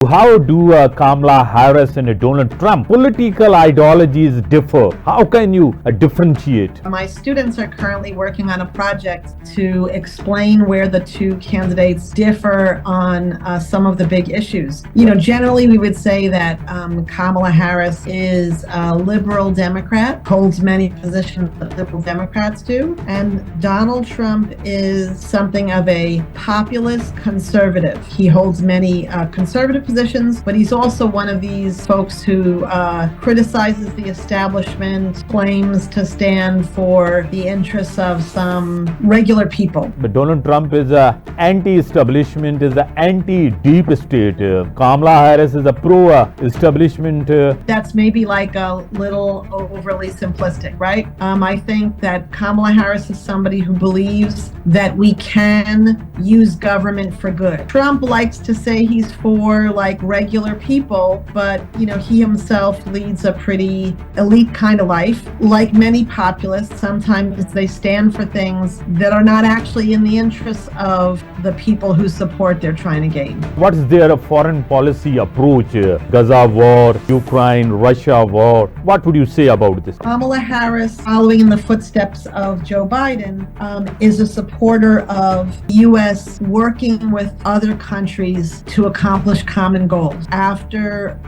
How do Kamala Harris and Donald Trump political ideologies differ? How can you differentiate? My students are currently working on a project to explain where the two candidates differ on some of the big issues. Generally we would say that Kamala Harris is a liberal Democrat, holds many positions that liberal Democrats do, and Donald Trump is something of a populist conservative. He holds many conservative positions, but he's also one of these folks who criticizes the establishment, claims to stand for the interests of some regular people. But Donald Trump is anti-establishment, is anti-deep state. Kamala Harris is a pro-establishment. That's maybe like a little overly simplistic, right? I think that Kamala Harris is somebody who believes that we can use government for good. Trump likes to say he's for like regular people, but he himself leads a pretty elite kind of life. Like many populists, sometimes they stand for things that are not actually in the interests of the people whose support they're trying to gain. What is their foreign policy approach? Gaza war, Ukraine, Russia war. What would you say about this? Kamala Harris, following in the footsteps of Joe Biden, is a supporter of the U.S. working with other countries to accomplish common goals. After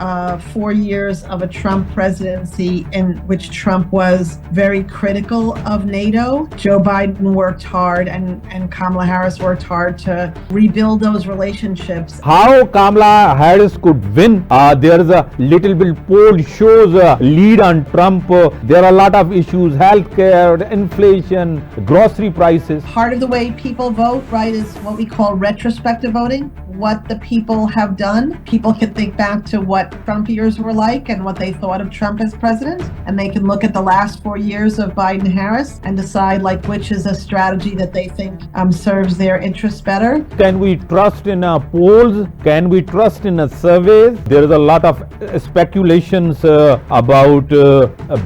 4 years of a Trump presidency in which Trump was very critical of NATO, Joe Biden worked hard and Kamala Harris worked hard to rebuild those relationships. How Kamala Harris could win? There is a little bit poll shows a lead on Trump. There are a lot of issues, healthcare, inflation, grocery prices. Part of the way people vote, right, is what we call retrospective voting. What the people have done. People can think back to what Trump years were like and what they thought of Trump as president, and they can look at the last 4 years of Biden-Harris and decide which is a strategy that they think serves their interests better. Can we trust in polls? Can we trust in surveys? There is a lot of speculations about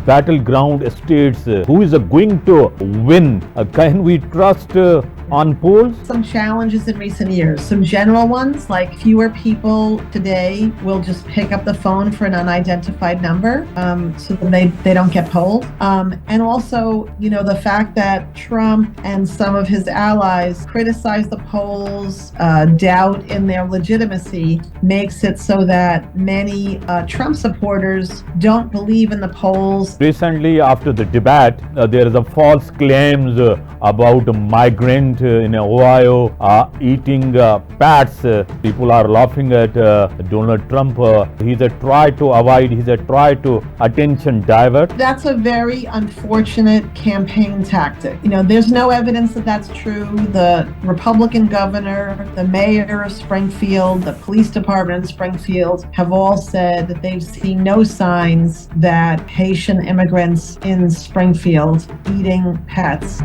battleground states. Who is going to win? Can we trust on polls? Some challenges in recent years. Some general ones, like fewer people today will just pick up the phone for an unidentified number, so that they don't get polled. And also, the fact that Trump and some of his allies criticize the polls, doubt in their legitimacy, makes it so that many Trump supporters don't believe in the polls. Recently, after the debate, there is a false claims about a migrant in Ohio eating bats. People are laughing at Donald Trump. He's a try to avoid, he's a try to attention divert. That's a very unfortunate campaign tactic. There's no evidence that that's true. The Republican governor, the mayor of Springfield, the police department in Springfield have all said that they've seen no signs that Haitian immigrants in Springfield eating pets.